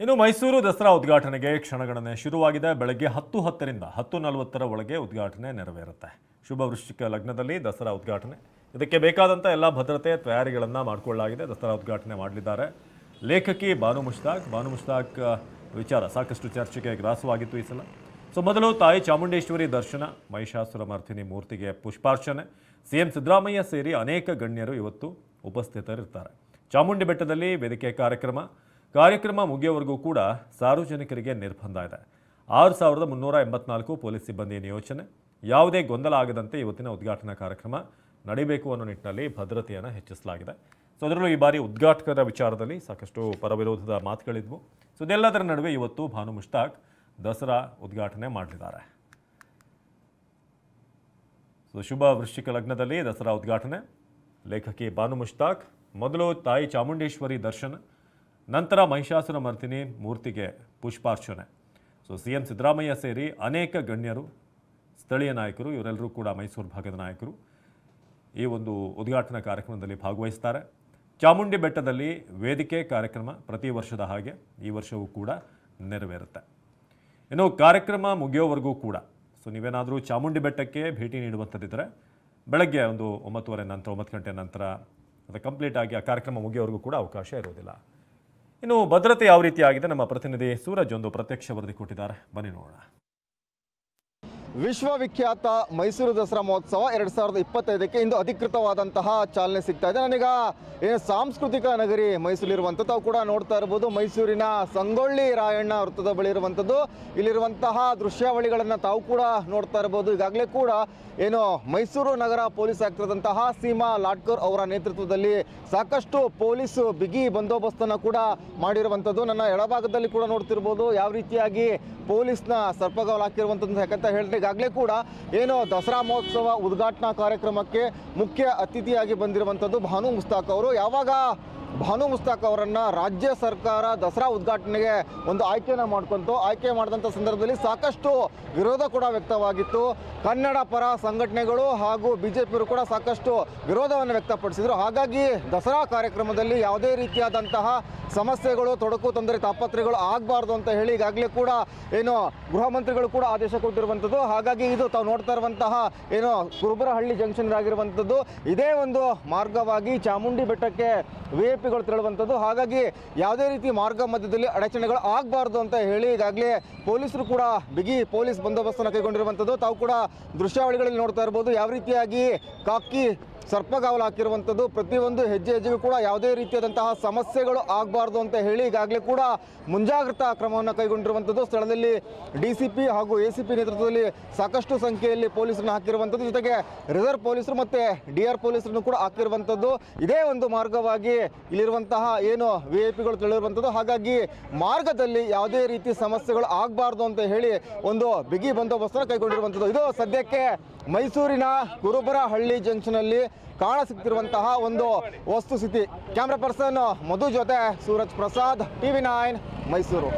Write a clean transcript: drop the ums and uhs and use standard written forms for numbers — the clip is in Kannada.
ಇನ್ನು ಮೈಸೂರು ದಸರಾ ಉದ್ಘಾಟನೆಗೆ ಕ್ಷಣಗಣನೆ ಶುರುವಾಗಿದೆ. ಬೆಳಗ್ಗೆ 10:10ರಿಂದ 10:40 ಒಳಗೆ ಉದ್ಘಾಟನೆ ನೆರವೇರುತ್ತೆ. ಶುಭ ವೃಶ್ಚಿಕ ಲಗ್ನದಲ್ಲಿ ದಸರಾ ಉದ್ಘಾಟನೆ. ಇದಕ್ಕೆ ಬೇಕಾದಂಥ ಎಲ್ಲ ಭದ್ರತೆ ತಯಾರಿಗಳನ್ನು ಮಾಡಿಕೊಳ್ಳಲಾಗಿದೆ. ದಸರಾ ಉದ್ಘಾಟನೆ ಮಾಡಲಿದ್ದಾರೆ ಲೇಖಕಿ ಬಾನು ಮುಷ್ತಾಕ್ ವಿಚಾರ ಸಾಕಷ್ಟು ಚರ್ಚೆಗೆ ಗ್ರಾಸವಾಗಿತ್ತು ಈ ಸಲ. ಮೊದಲು ತಾಯಿ ಚಾಮುಂಡೇಶ್ವರಿ ದರ್ಶನ, ಮಹಿಷಾಸುರ ಮರ್ದಿನಿ ಮೂರ್ತಿಗೆ ಪುಷ್ಪಾರ್ಚನೆ, ಸಿಎಂ ಸಿದ್ದರಾಮಯ್ಯ ಸೇರಿ ಅನೇಕ ಗಣ್ಯರು ಇವತ್ತು ಉಪಸ್ಥಿತರಿರ್ತಾರೆ. ಚಾಮುಂಡಿ ಬೆಟ್ಟದಲ್ಲಿ ವೇದಿಕೆ ಕಾರ್ಯಕ್ರಮ ಮುಗಿಯುವವರೆಗೂ ಕೂಡ ಸಾರ್ವಜನಿಕರಿಗೆ ನಿರ್ಬಂಧ ಇದೆ. 6384 ಪೊಲೀಸ್ ಸಿಬ್ಬಂದಿ ನಿಯೋಜನೆ. ಯಾವುದೇ ಗೊಂದಲ ಆಗದಂತೆ ಇವತ್ತಿನ ಉದ್ಘಾಟನಾ ಕಾರ್ಯಕ್ರಮ ನಡೆಯಬೇಕು ಅನ್ನೋ ನಿಟ್ಟಿನಲ್ಲಿ ಭದ್ರತೆಯನ್ನು ಹೆಚ್ಚಿಸಲಾಗಿದೆ. ಅದರಲ್ಲೂ ಈ ಬಾರಿ ಉದ್ಘಾಟಕರ ವಿಚಾರದಲ್ಲಿ ಸಾಕಷ್ಟು ಪರವಿರೋಧದ ಮಾತುಗಳಿದ್ವು. ಇದೆಲ್ಲದರ ನಡುವೆ ಇವತ್ತು ಬಾನು ಮುಷ್ತಾಕ್ ದಸರಾ ಉದ್ಘಾಟನೆ ಮಾಡಲಿದ್ದಾರೆ. ಶುಭ ವೃಶ್ಚಿಕ ಲಗ್ನದಲ್ಲಿ ದಸರಾ ಉದ್ಘಾಟನೆ. ಲೇಖಕಿ ಬಾನು ಮುಷ್ತಾಕ್ ಮೊದಲು ತಾಯಿ ಚಾಮುಂಡೇಶ್ವರಿ ದರ್ಶನ, ನಂತರ ಮಹಿಷಾಸುರ ಮರ್ದಿನಿ ಮೂರ್ತಿಗೆ ಪುಷ್ಪಾರ್ಚನೆ. ಸಿಎಂ ಸಿದ್ದರಾಮಯ್ಯ ಸೇರಿ ಅನೇಕ ಗಣ್ಯರು, ಸ್ಥಳೀಯ ನಾಯಕರು, ಇವರೆಲ್ಲರೂ ಕೂಡ ಮೈಸೂರು ಭಾಗದ ನಾಯಕರು ಈ ಒಂದು ಉದ್ಘಾಟನಾ ಕಾರ್ಯಕ್ರಮದಲ್ಲಿ ಭಾಗವಹಿಸ್ತಾರೆ. ಚಾಮುಂಡಿ ಬೆಟ್ಟದಲ್ಲಿ ವೇದಿಕೆ ಕಾರ್ಯಕ್ರಮ ಪ್ರತಿ ವರ್ಷದ ಹಾಗೆ ಈ ವರ್ಷವೂ ಕೂಡ ನೆರವೇರುತ್ತೆ. ಇನ್ನು ಕಾರ್ಯಕ್ರಮ ಮುಗಿಯೋವರೆಗೂ ಕೂಡ ನೀವೇನಾದರೂ ಚಾಮುಂಡಿ ಬೆಟ್ಟಕ್ಕೆ ಭೇಟಿ ನೀಡುವಂಥದ್ದಿದ್ದರೆ ಬೆಳಗ್ಗೆ ಒಂದು 9 ಗಂಟೆ ನಂತರ ಅದು ಕಂಪ್ಲೀಟ್ ಆಗಿ ಆ ಕಾರ್ಯಕ್ರಮ ಮುಗಿಯೋವರೆಗೂ ಕೂಡ ಅವಕಾಶ ಇರೋದಿಲ್ಲ. ಇನ್ನು ಭದ್ರತೆ ಯಾವ ರೀತಿ ಆಗಿದೆ ನಮ್ಮ ಪ್ರತಿನಿಧಿ ಸೂರಜ್ ಒಂದು ಪ್ರತ್ಯಕ್ಷ ವರದಿ ಕೊಟ್ಟಿದ್ದಾರೆ, ಬನ್ನಿ ನೋಡೋಣ. ವಿಶ್ವವಿಖ್ಯಾತ ಮೈಸೂರು ದಸರಾ ಮಹೋತ್ಸವ 2025ಕ್ಕೆ ಇಂದು ಅಧಿಕೃತವಾದಂತಹ ಚಾಲನೆ ಸಿಗ್ತಾ ಇದೆ. ನಾನೀಗ ಏನು ಸಾಂಸ್ಕೃತಿಕ ನಗರಿ ಮೈಸೂರಿರುವಂಥದ್ದು ತಾವು ಕೂಡ ನೋಡ್ತಾ ಇರ್ಬೋದು. ಮೈಸೂರಿನ ಸಂಗೊಳ್ಳಿ ರಾಯಣ್ಣ ವೃತ್ತದ ಬಳಿ ಇರುವಂಥದ್ದು. ಇಲ್ಲಿರುವಂತಹ ದೃಶ್ಯಾವಳಿಗಳನ್ನು ತಾವು ಕೂಡ ನೋಡ್ತಾ ಇರ್ಬೋದು. ಈಗಾಗಲೇ ಕೂಡ ಏನು ಮೈಸೂರು ನಗರ ಪೊಲೀಸ್ ಆಯುಕ್ತರಾದಂತಹ ಸೀಮಾ ಲಾಟ್ಕರ್ ಅವರ ನೇತೃತ್ವದಲ್ಲಿ ಸಾಕಷ್ಟು ಪೊಲೀಸ್ ಬಿಗಿ ಬಂದೋಬಸ್ತನ್ನು ಕೂಡ ಮಾಡಿರುವಂಥದ್ದು. ನನ್ನ ಎಡಭಾಗದಲ್ಲಿ ಕೂಡ ನೋಡ್ತಿರ್ಬೋದು ಯಾವ ರೀತಿಯಾಗಿ ಪೊಲೀಸ್ನ ಸರ್ಪಗಾವಲು ಹಾಕಿರುವಂಥದ್ದು. ಯಾಕಂತ ಹೇಳಿದ್ರೆ ಈಗಾಗಲೇ ಕೂಡ ಏನು ದಸರಾ ಮಹೋತ್ಸವ ಉದ್ಘಾಟನಾ ಕಾರ್ಯಕ್ರಮಕ್ಕೆ ಮುಖ್ಯ ಅತಿಥಿಯಾಗಿ ಬಂದಿರುವಂಥದ್ದು ಬಾನು ಮುಷ್ತಾಕ್ ಅವರು. ಯಾವಾಗ ಬಾನು ಮುಷ್ತಾಕ್ ಅವರನ್ನು ರಾಜ್ಯ ಸರ್ಕಾರ ದಸರಾ ಉದ್ಘಾಟನೆಗೆ ಒಂದು ಆಯ್ಕೆಯನ್ನು ಮಾಡ್ಕೊಂತು, ಆಯ್ಕೆ ಮಾಡಿದಂಥ ಸಂದರ್ಭದಲ್ಲಿ ಸಾಕಷ್ಟು ವಿರೋಧ ಕೂಡ ವ್ಯಕ್ತವಾಗಿತ್ತು. ಕನ್ನಡ ಪರ ಸಂಘಟನೆಗಳು ಹಾಗೂ ಬಿಜೆಪಿಯವರು ಕೂಡ ಸಾಕಷ್ಟು ವಿರೋಧವನ್ನು ವ್ಯಕ್ತಪಡಿಸಿದರು. ಹಾಗಾಗಿ ದಸರಾ ಕಾರ್ಯಕ್ರಮದಲ್ಲಿ ಯಾವುದೇ ರೀತಿಯಾದಂತಹ ಸಮಸ್ಯೆಗಳು, ತೊಡಕು, ತೊಂದರೆ, ತಾಪತ್ರೆಗಳು ಆಗಬಾರ್ದು ಅಂತ ಹೇಳಿ ಈಗಾಗಲೇ ಕೂಡ ಏನು ಗೃಹ ಮಂತ್ರಿಗಳು ಕೂಡ ಆದೇಶ ಕೊಟ್ಟಿರುವಂಥದ್ದು. ಹಾಗಾಗಿ ಇದು ತಾವು ನೋಡ್ತಾ ಇರುವಂತಹ ಏನು ಕುರುಬರಹಳ್ಳಿ ಜಂಕ್ಷನ್ ಆಗಿರುವಂಥದ್ದು ಇದೇ ಒಂದು ಮಾರ್ಗವಾಗಿ ಚಾಮುಂಡಿ ಬೆಟ್ಟಕ್ಕೆ ವಿಐಪಿಗಳು ತೆರಳುವಂಥದ್ದು. ಹಾಗಾಗಿ ಯಾವುದೇ ರೀತಿ ಮಾರ್ಗ ಮಧ್ಯದಲ್ಲಿ ಅಡಚಣೆಗಳು ಆಗಬಾರ್ದು ಅಂತ ಹೇಳಿ ಈಗಾಗಲೇ ಪೊಲೀಸರು ಕೂಡ ಬಿಗಿ ಪೊಲೀಸ್ ಬಂದೋಬಸ್ತನ್ನು ಕೈಗೊಂಡಿರುವಂಥದ್ದು. ತಾವು ಕೂಡ ದೃಶ್ಯಾವಳಿಗಳಲ್ಲಿ ನೋಡ್ತಾ ಇರ್ಬೋದು ಯಾವ ರೀತಿಯಾಗಿ ಕಾಕಿ ಸರ್ಪಗಾವಲು ಹಾಕಿರುವಂಥದ್ದು. ಪ್ರತಿಯೊಂದು ಹೆಜ್ಜೆಗೂ ಕೂಡ ಯಾವುದೇ ರೀತಿಯಾದಂತಹ ಸಮಸ್ಯೆಗಳು ಆಗಬಾರ್ದು ಅಂತ ಹೇಳಿ ಈಗಾಗಲೇ ಕೂಡ ಮುಂಜಾಗ್ರತಾ ಕ್ರಮವನ್ನು ಕೈಗೊಂಡಿರುವಂಥದ್ದು. ಸ್ಥಳದಲ್ಲಿ ಡಿಸಿಪಿ ಹಾಗೂ ಎಸಿಪಿ ನೇತೃತ್ವದಲ್ಲಿ ಸಾಕಷ್ಟು ಸಂಖ್ಯೆಯಲ್ಲಿ ಪೊಲೀಸರನ್ನು ಹಾಕಿರುವಂಥದ್ದು. ಜೊತೆಗೆ ರಿಸರ್ವ್ ಪೊಲೀಸರು ಮತ್ತು ಡಿಆರ್ ಪೊಲೀಸರನ್ನು ಕೂಡ ಹಾಕಿರುವಂಥದ್ದು. ಇದೇ ಒಂದು ಮಾರ್ಗವಾಗಿ ಇಲ್ಲಿರುವಂತಹ ಏನು ವಿಐಪಿಗಳು ತಿಳಿರುವಂಥದ್ದು. ಹಾಗಾಗಿ ಮಾರ್ಗದಲ್ಲಿ ಯಾವುದೇ ರೀತಿ ಸಮಸ್ಯೆಗಳು ಆಗಬಾರ್ದು ಅಂತ ಹೇಳಿ ಒಂದು ಬಿಗಿ ಬಂದೋಬಸ್ತನ್ನು ಕೈಗೊಂಡಿರುವಂಥದ್ದು. ಇದು ಸದ್ಯಕ್ಕೆ ಮೈಸೂರಿನ ಕುರುಬರಹಳ್ಳಿ ಜಂಕ್ಷನಲ್ಲಿ ಕಾಣಸಿಗ್ತಿರುವಂತಹ ಒಂದು ವಸ್ತುಸ್ಥಿತಿ. ಕ್ಯಾಮ್ರಾ ಪರ್ಸನ್ ಮಧು ಜೊತೆ ಸೂರಜ್ ಪ್ರಸಾದ್, TV9 ಮೈಸೂರು.